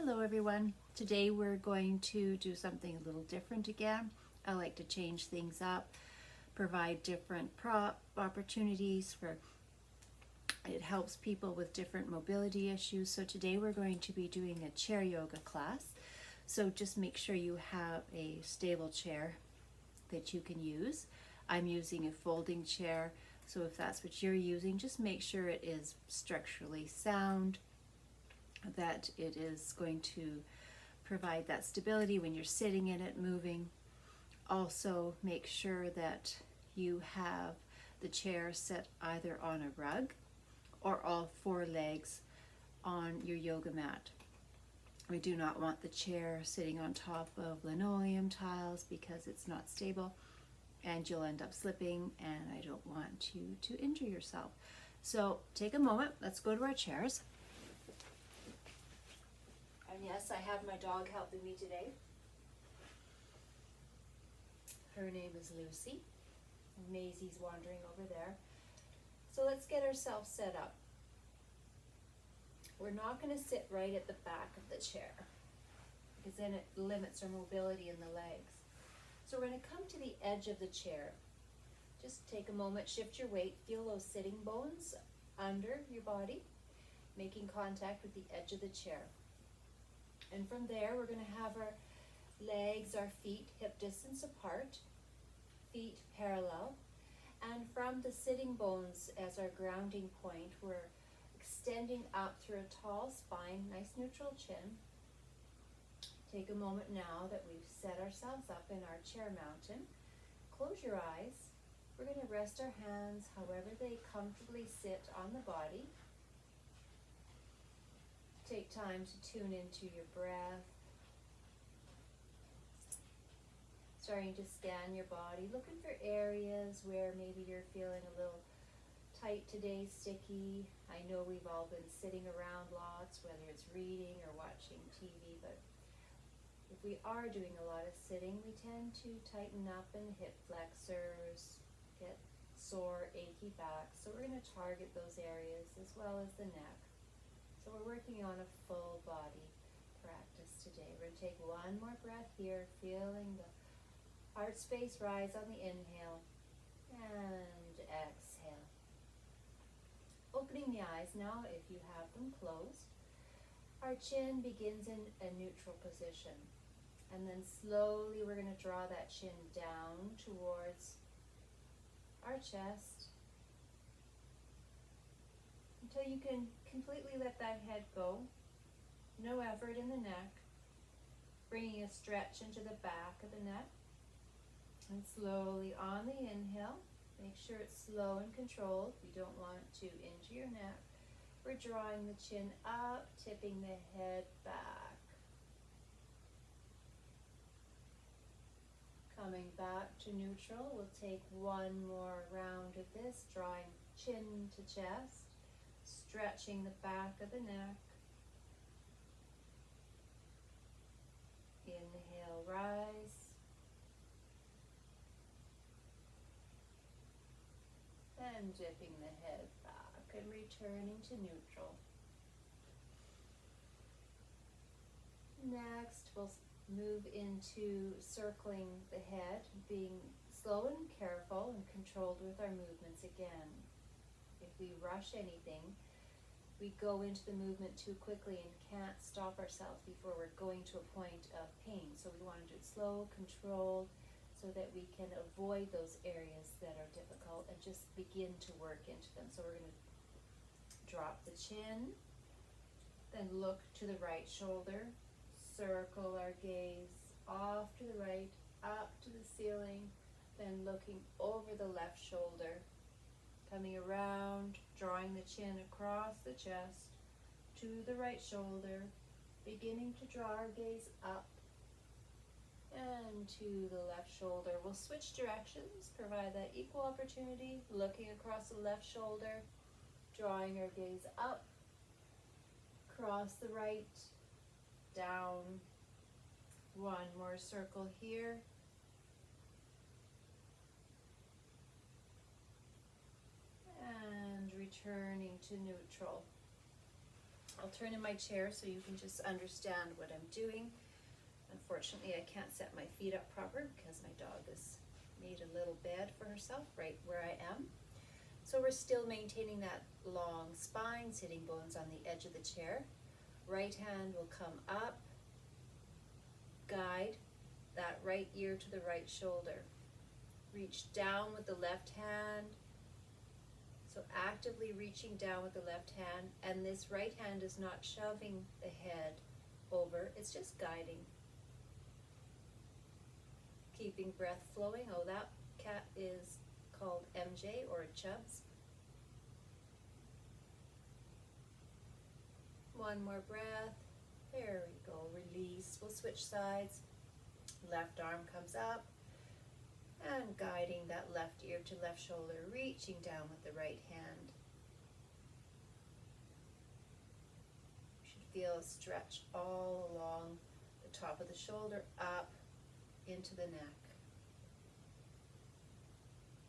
Hello everyone. Today we're going to do something a little different again. I like to change things up, provide different prop opportunities for it helps people with different mobility issues. So today we're going to be doing a chair yoga class. So just make sure you have a stable chair that you can use. I'm using a folding chair, so if that's what you're using, just make sure it is structurally sound, that it is going to provide that stability when you're sitting in it, moving. Also, make sure that you have the chair set either on a rug or all four legs on your yoga mat. We do not want the chair sitting on top of linoleum tiles because it's not stable and you'll end up slipping, and I don't want you to injure yourself. So take a moment, let's go to our chairs. And yes, I have my dog helping me today. Her name is Lucy. Maisie's wandering over there. So let's get ourselves set up. We're not going to sit right at the back of the chair because then it limits our mobility in the legs. So we're going to come to the edge of the chair. Just take a moment, shift your weight, feel those sitting bones under your body, making contact with the edge of the chair. And from there, we're going to have our legs, our feet hip distance apart, feet parallel. And from the sitting bones as our grounding point, we're extending up through a tall spine, nice neutral chin. Take a moment now that we've set ourselves up in our chair mountain. Close your eyes. We're going to rest our hands however they comfortably sit on the body. Take time to tune into your breath. Starting to scan your body, looking for areas where maybe you're feeling a little tight today, sticky. I know we've all been sitting around lots, whether it's reading or watching TV, but if we are doing a lot of sitting, we tend to tighten up in the hip flexors, get sore, achy back. So we're going to target those areas as well as the neck. So we're working on a full body practice today. We're going to take one more breath here, feeling the heart space rise on the inhale and exhale. Opening the eyes now if you have them closed. Our chin begins in a neutral position. And then slowly we're going to draw that chin down towards our chest until you can completely let that head go. No effort in the neck. Bringing a stretch into the back of the neck. And slowly on the inhale, make sure it's slow and controlled. We don't want to injure your neck. We're drawing the chin up, tipping the head back. Coming back to neutral, we'll take one more round of this, drawing chin to chest, stretching the back of the neck. Inhale, rise. And dipping the head back and returning to neutral. Next, we'll move into circling the head, being slow and careful and controlled with our movements again. If we rush anything, we go into the movement too quickly and can't stop ourselves before we're going to a point of pain. So we want to do it slow, controlled, so that we can avoid those areas that are difficult and just begin to work into them. So we're going to drop the chin, then look to the right shoulder, circle our gaze off to the right, up to the ceiling, then looking over the left shoulder, coming around, drawing the chin across the chest to the right shoulder, beginning to draw our gaze up and to the left shoulder. We'll switch directions, provide that equal opportunity, looking across the left shoulder, drawing our gaze up, across the right, down. One more circle here. And returning to neutral. I'll turn in my chair so you can just understand what I'm doing. Unfortunately, I can't set my feet up proper because my dog has made a little bed for herself right where I am. So we're still maintaining that long spine, sitting bones on the edge of the chair. Right hand will come up, guide that right ear to the right shoulder. Reach down with the left hand. So actively reaching down with the left hand, and this right hand is not shoving the head over, it's just guiding. Keeping breath flowing. Oh, that cat is called MJ or Chubbs. One more breath. There we go. Release. We'll switch sides. Left arm comes up and guiding that left ear to left shoulder, reaching down with the right hand. You should feel a stretch all along the top of the shoulder up into the neck.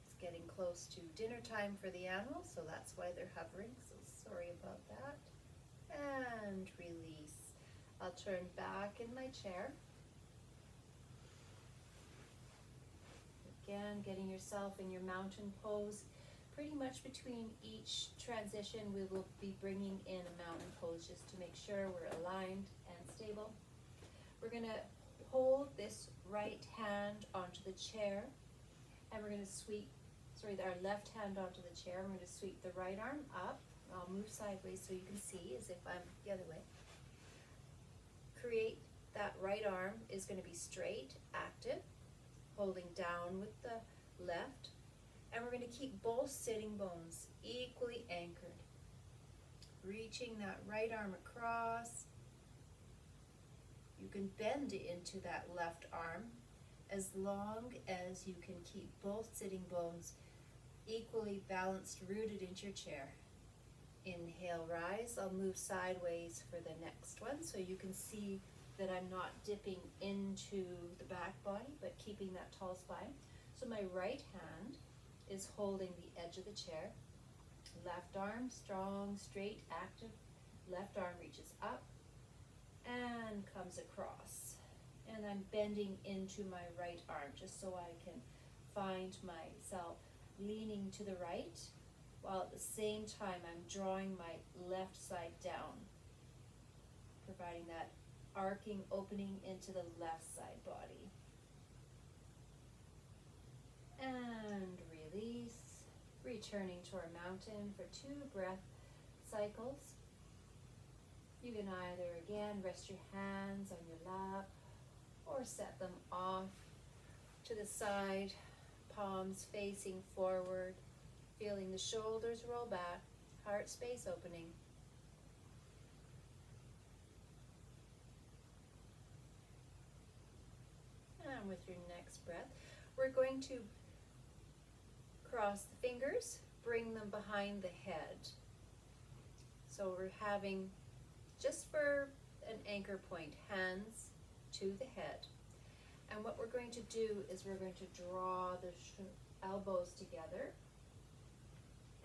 It's getting close to dinner time for the animals, so that's why they're hovering, so sorry about that. And release. I'll turn back in my chair. Again, getting yourself in your mountain pose. Pretty much between each transition, we will be bringing in a mountain pose just to make sure we're aligned and stable. We're going to hold this right hand onto the chair, and we're going to sweep, our left hand onto the chair. We're going to sweep the right arm up. I'll move sideways so you can see as if I'm the other way. Create that right arm is going to be straight, active, holding down with the left, and we're going to keep both sitting bones equally anchored. Reaching that right arm across. You can bend into that left arm as long as you can keep both sitting bones equally balanced, rooted into your chair. Inhale, rise. I'll move sideways for the next one so you can see that I'm not dipping into the back body, but keeping that tall spine. So my right hand is holding the edge of the chair. Left arm, strong, straight, active. Left arm reaches up and comes across. And I'm bending into my right arm just so I can find myself leaning to the right, while at the same time I'm drawing my left side down, providing that arcing opening into the left side body. And release, returning to our mountain for 2 breath cycles. You can either, again, rest your hands on your lap or set them off to the side, palms facing forward, feeling the shoulders roll back, heart space opening. And with your next breath, we're going to cross the fingers, bring them behind the head. So we're having, just for an anchor point, hands to the head. And what we're going to do is we're going to draw the elbows together.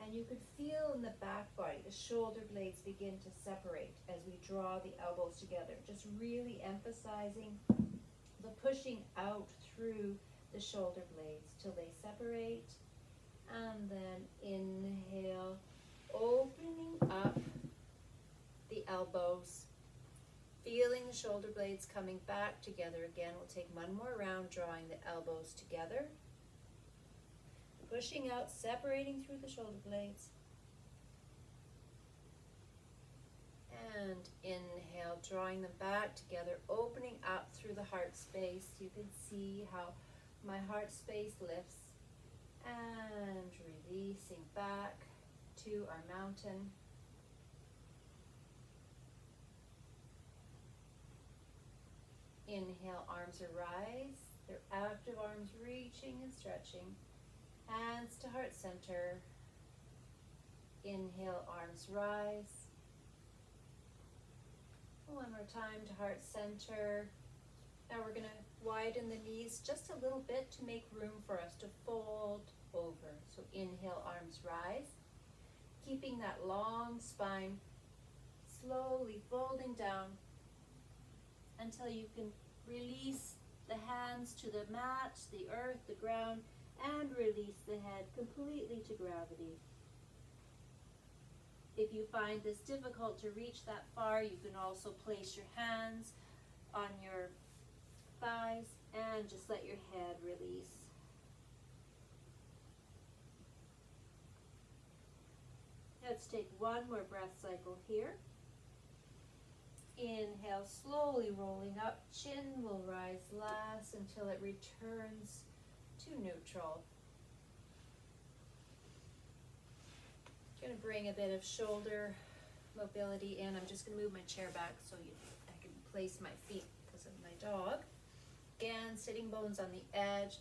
And you could feel in the back body, the shoulder blades begin to separate as we draw the elbows together. Just really emphasizing the pushing out through the shoulder blades till they separate. And then inhale, opening up the elbows, feeling the shoulder blades coming back together again. We'll take one more round, drawing the elbows together, pushing out, separating through the shoulder blades. And inhale, drawing them back together, opening up through the heart space. You can see how my heart space lifts. And releasing back to our mountain. Inhale, arms arise. They're active arms reaching and stretching. Hands to heart center. Inhale, arms rise. One more time to heart center. Now we're going to widen the knees just a little bit to make room for us to fold over. So inhale, arms rise. Keeping that long spine, slowly folding down until you can release the hands to the mat, the earth, the ground, and release the head completely to gravity. If you find this difficult to reach that far, you can also place your hands on your thighs and just let your head release. Let's take one more breath cycle here. Inhale, slowly rolling up. Chin will rise last until it returns to neutral. I'm going to bring a bit of shoulder mobility in. I'm just going to move my chair back so I can place my feet because of my dog. Again, sitting bones on the edge.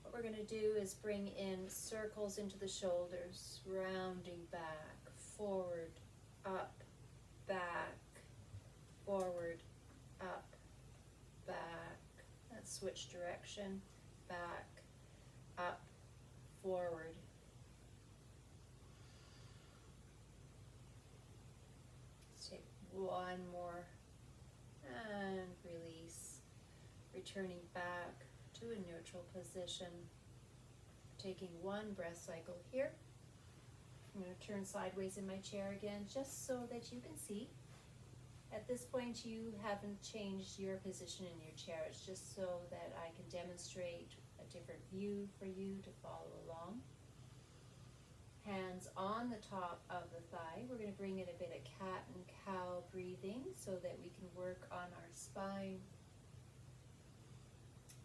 What we're going to do is bring in circles into the shoulders, rounding back, forward, up, back, forward, up, back. Let's switch direction, back, up, forward. Let's take one more and release, returning back to a neutral position. Taking one breath cycle here. I'm going to turn sideways in my chair again just so that you can see. At this point, you haven't changed your position in your chair. It's just so that I can demonstrate a different view for you to follow along. Hands on the top of the thigh. We're going to bring in a bit of cat and cow breathing so that we can work on our spine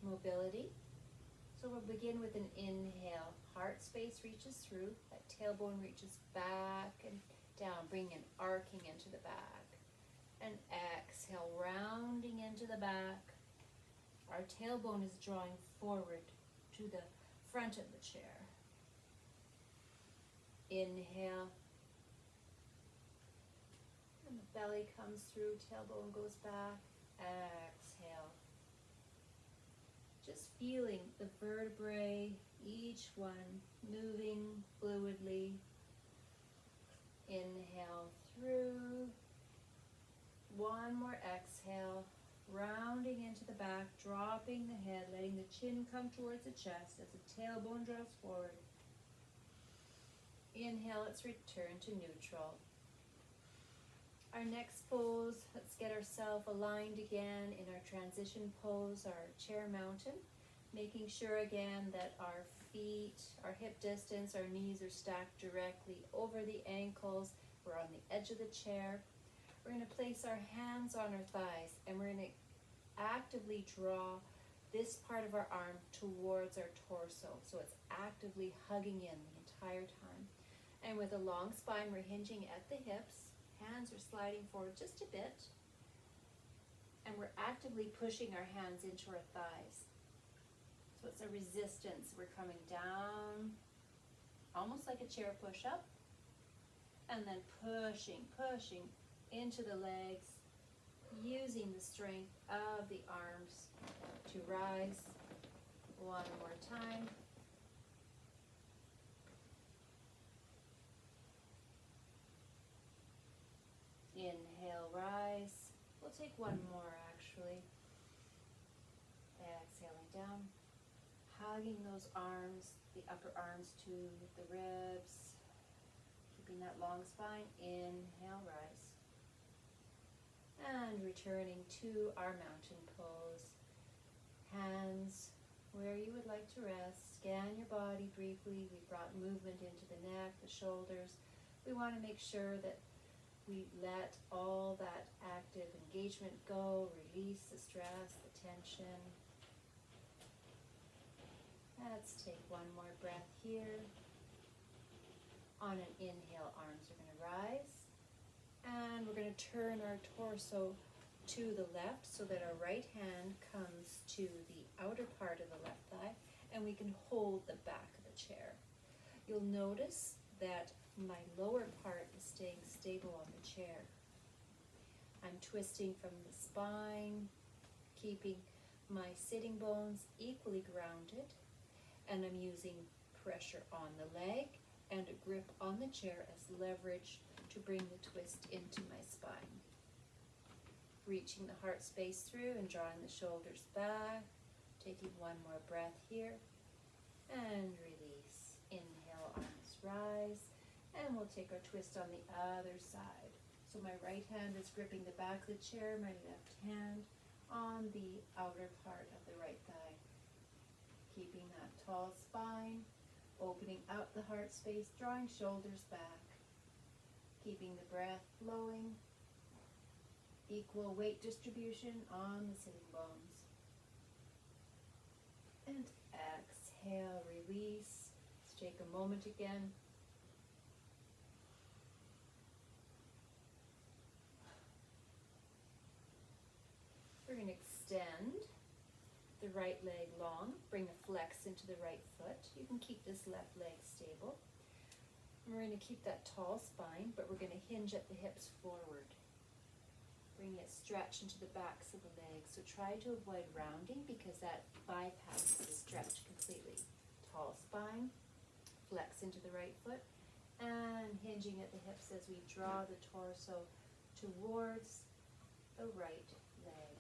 mobility. So we'll begin with an inhale. Heart space reaches through. That tailbone reaches back and down. Bring an arcing into the back. And exhale, rounding into the back. Our tailbone is drawing forward to the front of the chair. Inhale. And the belly comes through, tailbone goes back. Exhale. Just feeling the vertebrae, each one moving fluidly. Inhale through. One more exhale, rounding into the back, dropping the head, letting the chin come towards the chest as the tailbone draws forward. Inhale, let's return to neutral. Our next pose, let's get ourselves aligned again in our transition pose, our chair mountain, making sure again that our feet, our hip distance, our knees are stacked directly over the ankles. We're on the edge of the chair. We're going to place our hands on our thighs and we're going to actively draw this part of our arm towards our torso. So it's actively hugging in the entire time. And with a long spine, we're hinging at the hips. Hands are sliding forward just a bit. And we're actively pushing our hands into our thighs. So it's a resistance. We're coming down, almost like a chair push-up. And then pushing into the legs, using the strength of the arms to rise. One more time. Inhale, rise. We'll take one more actually. Exhaling down. Hugging those arms, the upper arms to the ribs. Keeping that long spine. Inhale, rise. And returning to our mountain pose. Hands where you would like to rest. Scan your body briefly. We brought movement into the neck, the shoulders. We want to make sure that we let all that active engagement go, release the stress, the tension. Let's take one more breath here. On an inhale, arms are going to rise. And we're going to turn our torso to the left so that our right hand comes to the outer part of the left thigh and we can hold the back of the chair. You'll notice that my lower part is staying stable on the chair. I'm twisting from the spine, keeping my sitting bones equally grounded, and I'm using pressure on the leg and a grip on the chair as leverage to to bring the twist into my spine. Reaching the heart space through and drawing the shoulders back. Taking one more breath here. And release. Inhale, arms rise. And we'll take our twist on the other side. So my right hand is gripping the back of the chair, my left hand on the outer part of the right thigh. Keeping that tall spine, opening out the heart space, drawing shoulders back. Keeping the breath flowing. Equal weight distribution on the sitting bones. And exhale, release. Let's take a moment again. We're going to extend the right leg long, bring a flex into the right foot. You can keep this left leg stable. And we're going to keep that tall spine, but we're going to hinge at the hips forward. Bring it stretch into the backs of the legs. So try to avoid rounding because that bypasses the stretch completely. Tall spine, flex into the right foot, and hinging at the hips as we draw the torso towards the right leg.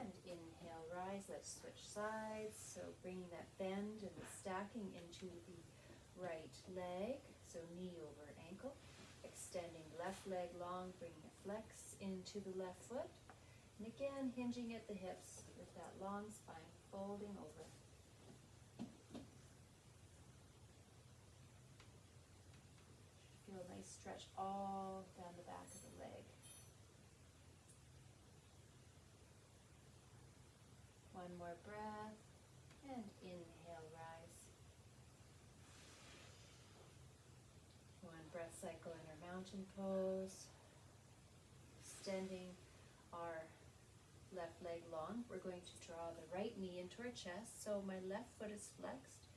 And inhale, rise. Let's switch sides. So bringing that bend and the stacking into the right leg. So knee over ankle. Extending left leg long, bringing a flex into the left foot. And again, hinging at the hips with that long spine, folding over. Feel a nice stretch all down the back of the leg. One more breath, and inhale, rise. One breath cycle in our mountain pose. Extending our left leg long. We're going to draw the right knee into our chest, so my left foot is flexed.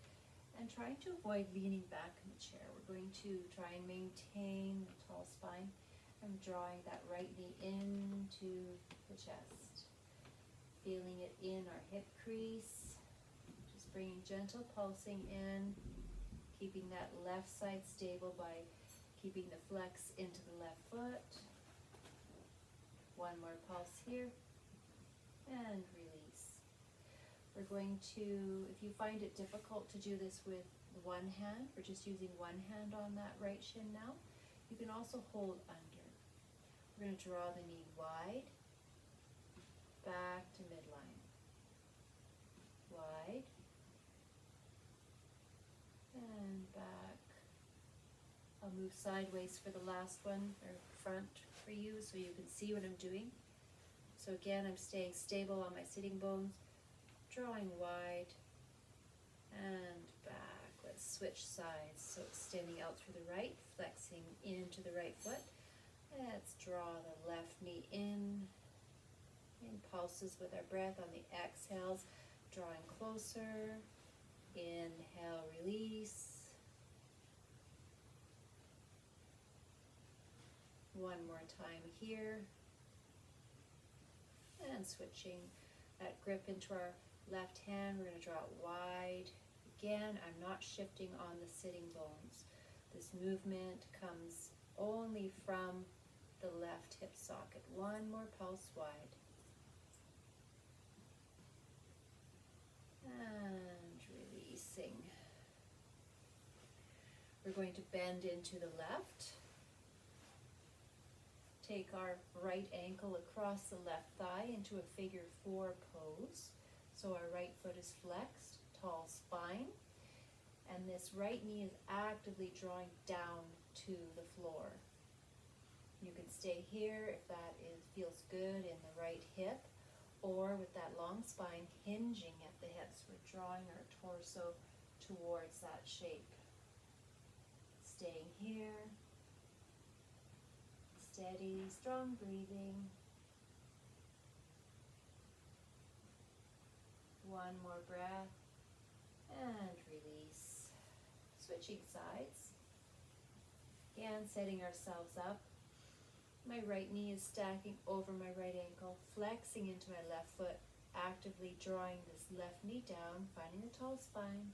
And trying to avoid leaning back in the chair. We're going to try and maintain the tall spine. I'm drawing that right knee into the chest. Feeling it in our hip crease. Just bringing gentle pulsing in. Keeping that left side stable by keeping the flex into the left foot. One more pulse here. And release. We're going to, if you find it difficult to do this with one hand, we're just using one hand on that right shin now. You can also hold under. We're going to draw the knee wide. Back to midline. Wide. And back. I'll move sideways for the last one, or front for you, so you can see what I'm doing. So again, I'm staying stable on my sitting bones, drawing wide, and back. Let's switch sides. So extending out through the right, flexing into the right foot. Let's draw the left knee in pulses with our breath on the exhales, drawing closer. Inhale, release. One more time here. And switching that grip into our left hand, we're going to draw it wide. Again, I'm not shifting on the sitting bones. This movement comes only from the left hip socket. One more pulse wide. And releasing. We're going to bend into the left. Take our right ankle across the left thigh into a figure 4 pose. So our right foot is flexed, tall spine, and this right knee is actively drawing down to the floor. You can stay here if that feels good in the right hip, or with that long spine hinging at the hips, we're drawing our torso towards that shape. Staying here. Steady, strong breathing. One more breath and release. Switching sides. Again, setting ourselves up. My right knee is stacking over my right ankle, flexing into my left foot, actively drawing this left knee down, finding the tall spine,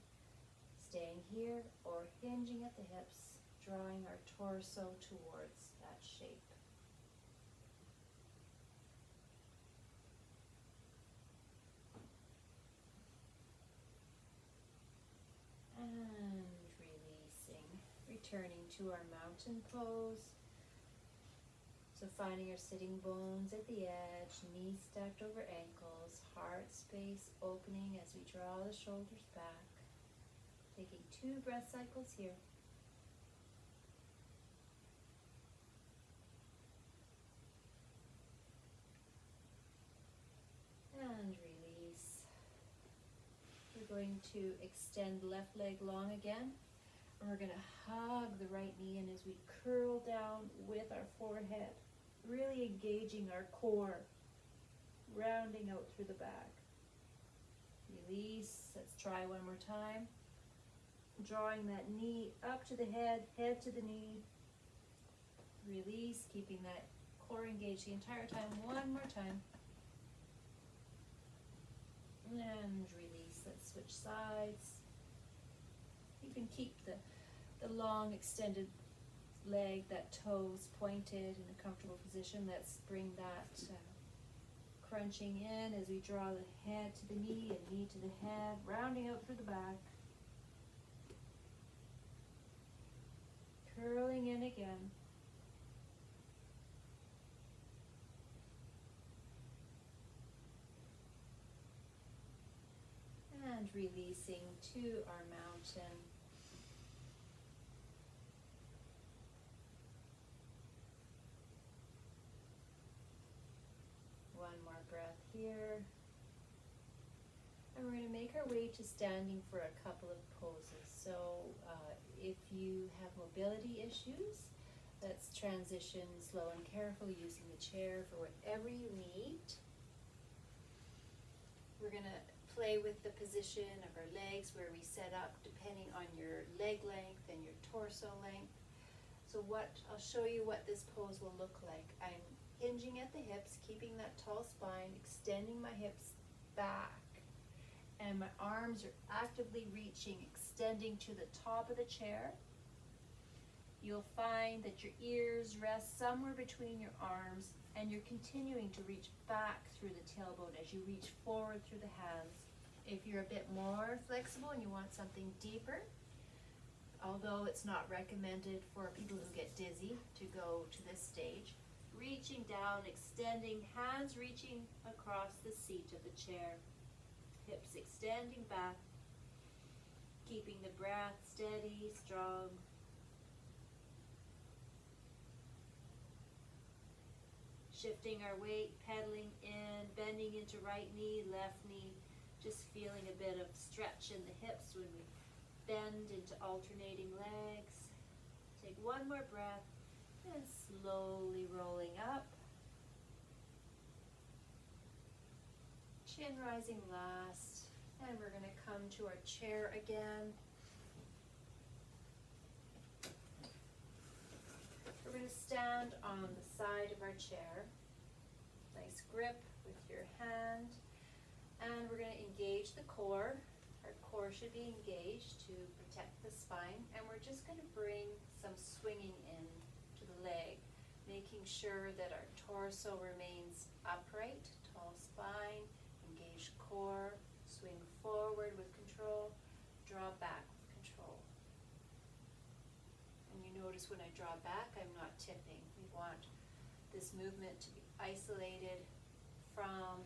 staying here, or hinging at the hips, drawing our torso towards that shape. And releasing, returning to our mountain pose. So finding our sitting bones at the edge, knees stacked over ankles, heart space opening as we draw the shoulders back. Taking 2 breath cycles here. And release. We're going to extend left leg long again. And we're going to hug the right knee in as we curl down with our forehead, really engaging our core, rounding out through the back. Release. Let's try one more time. Drawing that knee up to the head, head to the knee. Release, keeping that core engaged the entire time. One more time. And release. Let's switch sides. You can keep the long extended leg, that toes pointed in a comfortable position. Let's bring that crunching in as we draw the head to the knee and knee to the head, rounding out through the back. Curling in again. And releasing to our mountain. One more breath here. And we're going to make our way to standing for a couple of poses. So if you have mobility issues, let's transition slow and careful using the chair for whatever you need. We're going to play with the position of our legs where we set up depending on your leg length and your torso length. So I'll show you what this pose will look like. I'm hinging at the hips, keeping that tall spine, extending my hips back, and my arms are actively reaching, extending to the top of the chair. You'll find that your ears rest somewhere between your arms, and you're continuing to reach back through the tailbone as you reach forward through the hands. If you're a bit more flexible and you want something deeper, although it's not recommended for people who get dizzy to go to this stage, reaching down, extending, hands reaching across the seat of the chair, hips extending back, keeping the breath steady, strong. Shifting our weight, pedaling in, bending into right knee, left knee, just feeling a bit of stretch in the hips when we bend into alternating legs. Take one more breath and slowly rolling up. Chin rising last, and we're going to come to our chair again. We're going to stand on the side of our chair. Nice grip with your hand. And we're going to engage the core. Our core should be engaged to protect the spine. And we're just going to bring some swinging in to the leg, making sure that our torso remains upright, tall spine, engaged core, swing forward with control, draw back with control. And you notice when I draw back, I'm not tipping. We want this movement to be isolated from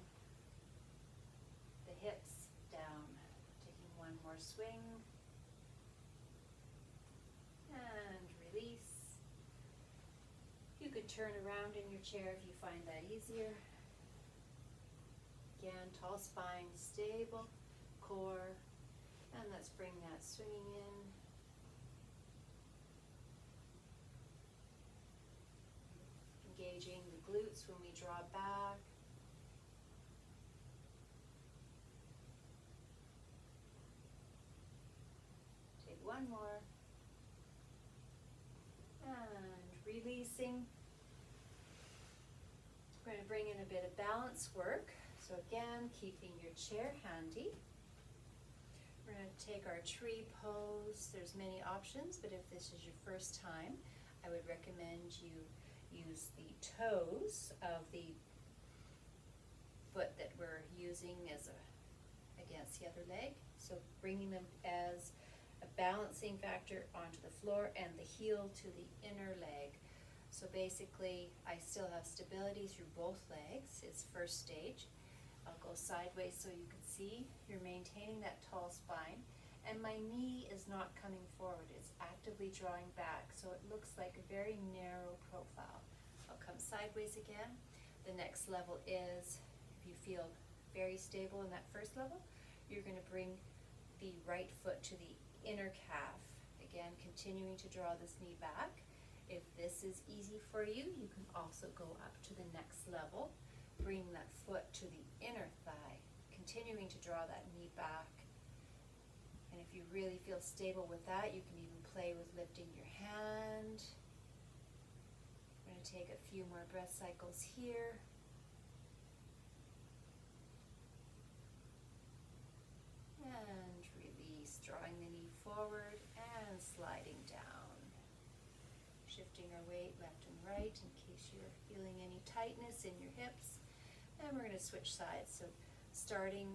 the hips down. Taking one more swing. And release. You could turn around in your chair if you find that easier. Again, tall spine, stable core. And let's bring that swinging in. Engaging the glutes when we draw back. Take one more. And releasing. We're going to bring in a bit of balance work. So again, keeping your chair handy. We're going to take our tree pose. There's many options, but if this is your first time, I would recommend you use the toes of the foot that we're using as against the other leg. So bringing them as a balancing factor onto the floor and the heel to the inner leg. So basically, I still have stability through both legs. It's first stage. I'll go sideways so you can see you're maintaining that tall spine, and my knee is not coming forward. It's actively drawing back, so it looks like a very narrow profile. I'll come sideways again. The next level is, if you feel very stable in that first level, you're going to bring the right foot to the inner calf. Again, continuing to draw this knee back. If this is easy for you, you can also go up to the next level, bringing that foot to the inner thigh, continuing to draw that knee back. And if you really feel stable with that, you can even play with lifting your hand. I'm going to take a few more breath cycles here. And release, drawing the knee forward and sliding down. Shifting our weight left and right in case you're feeling any tightness in your hips. And we're going to switch sides. So starting,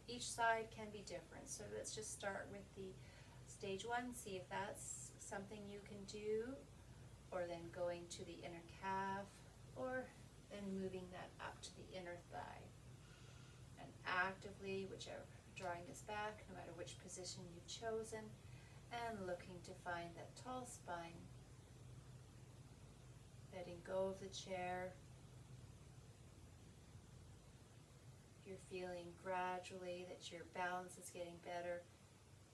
each side can be different. So let's just start with the stage one, see if that's something you can do, or then going to the inner calf, or then moving that up to the inner thigh. And actively, whichever, drawing this back, no matter which position you've chosen, and looking to find that tall spine. Letting go of the chair. You're feeling gradually that your balance is getting better.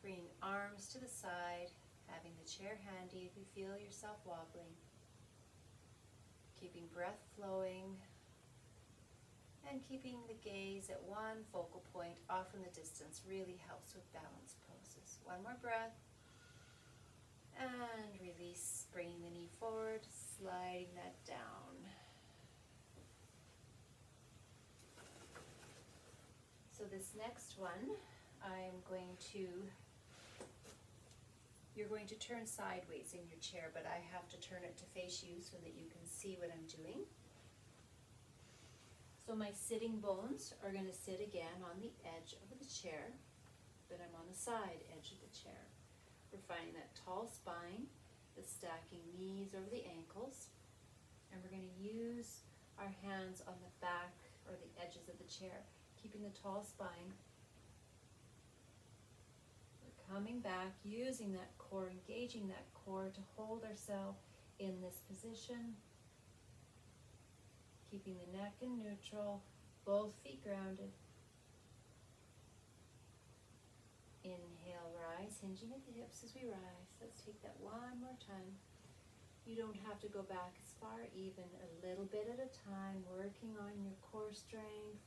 Bringing arms to the side, having the chair handy if you feel yourself wobbling. Keeping breath flowing. And keeping the gaze at one focal point off in the distance really helps with balance poses. One more breath. And release, bringing the knee forward, sliding that down. So this next one, you're going to turn sideways in your chair, but I have to turn it to face you so that you can see what I'm doing. So my sitting bones are going to sit again on the edge of the chair, but I'm on the side edge of the chair. We're finding that tall spine, the stacking knees over the ankles, and we're going to use our hands on the back or the edges of the chair, keeping the tall spine. We're coming back, using that core, engaging that core to hold ourselves in this position. Keeping the neck in neutral, both feet grounded. Inhale, rise, hinging at the hips as we rise. Let's take that one more time. You don't have to go back as far, even a little bit at a time, working on your core strength.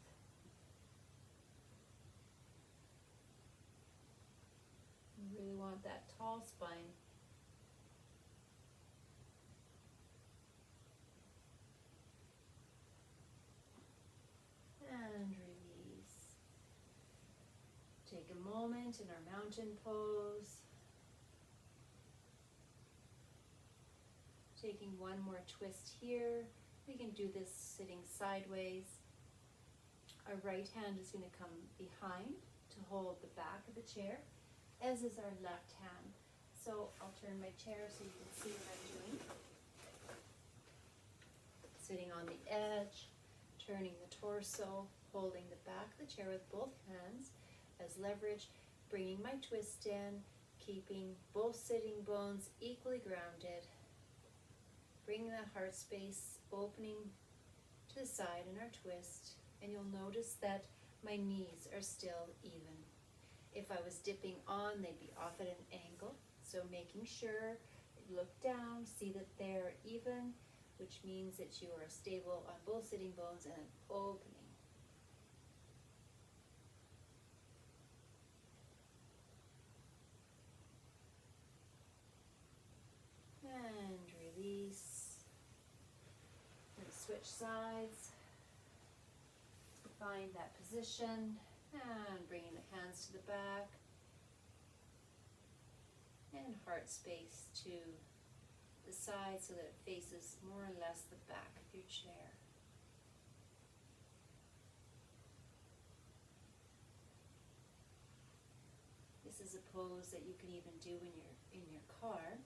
You really want that tall spine. And release. Take a moment in our mountain pose. Taking one more twist here. We can do this sitting sideways. Our right hand is going to come behind to hold the back of the chair, as is our left hand. So I'll turn my chair so you can see what I'm doing. Sitting on the edge, turning the torso, holding the back of the chair with both hands as leverage, bringing my twist in, keeping both sitting bones equally grounded, bringing that heart space, opening to the side in our twist, and you'll notice that my knees are still even. If I was dipping on, they'd be off at an angle, so making sure you look down, see that they're even, which means that you are stable on both sitting bones and an opening. And release. And switch sides. find that position and bringing the hands to the back and heart space to the side so that it faces more or less the back of your chair. This is a pose that you can even do when you're in your car.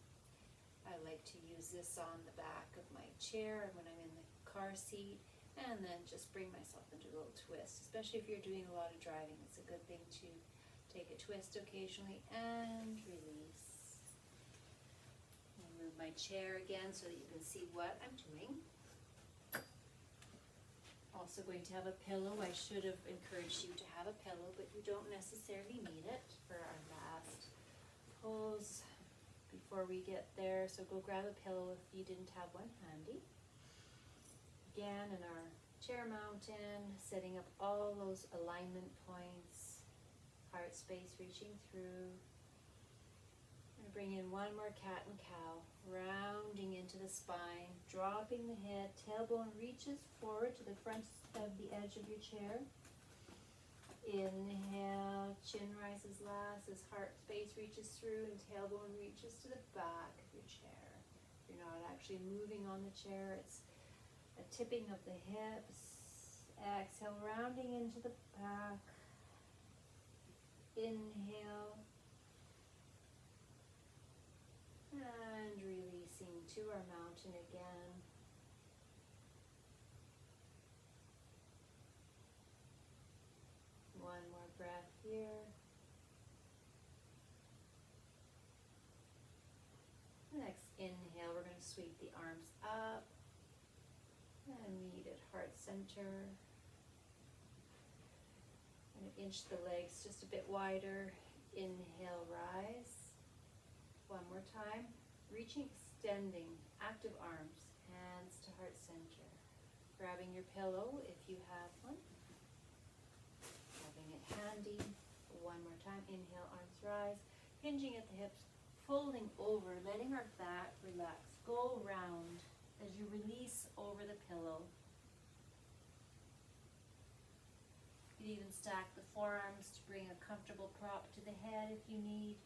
I like to use this on the back of my chair when I'm in the car seat, and then just bring myself into a little twist, especially if you're doing a lot of driving. It's a good thing to take a twist occasionally and release. I'll move my chair again so that you can see what I'm doing. Also going to have a pillow. I should have encouraged you to have a pillow, but you don't necessarily need it for our last pose before we get there. So go grab a pillow if you didn't have one handy. Again, in our chair mountain, setting up all those alignment points, heart space reaching through. I'm going to bring in one more cat and cow, rounding into the spine, dropping the head, tailbone reaches forward to the front of the edge of your chair. Inhale, chin rises last as heart space reaches through and tailbone reaches to the back of your chair. You're not actually moving on the chair, it's a tipping of the hips. Exhale, rounding into the back. Inhale. And releasing to our mountain again. One more breath here. Next inhale, we're going to sweep the arms up and meet at heart center. I'm going to inch the legs just a bit wider. Inhale, rise. One more time. Reaching, extending, active arms, hands to heart center. Grabbing your pillow if you have one. Having it handy. One more time. Inhale, arms rise. Hinging at the hips, folding over, letting our back relax. Go round as you release over the pillow. You can even stack the forearms to bring a comfortable prop to the head if you need.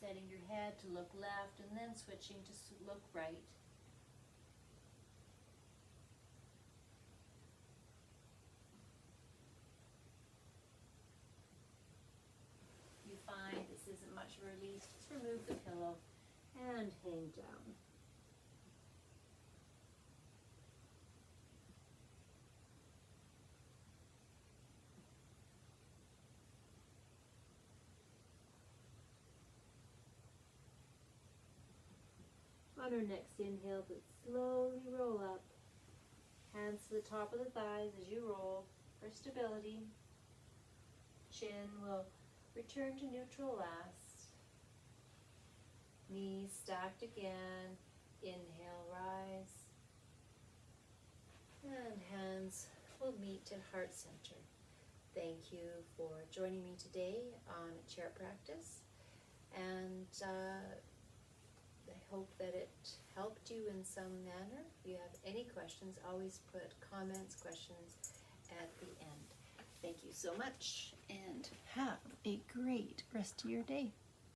Setting your head to look left and then switching to look right. You find this isn't much of a release, just remove the pillow and hang down. On our next inhale, but slowly roll up. Hands to the top of the thighs as you roll for stability. Chin will return to neutral last. Knees stacked again. Inhale, rise. And hands will meet at heart center. Thank you for joining me today on chair practice. And I hope that it helped you in some manner. If you have any questions, always put comments, questions at the end. Thank you so much and have a great rest of your day.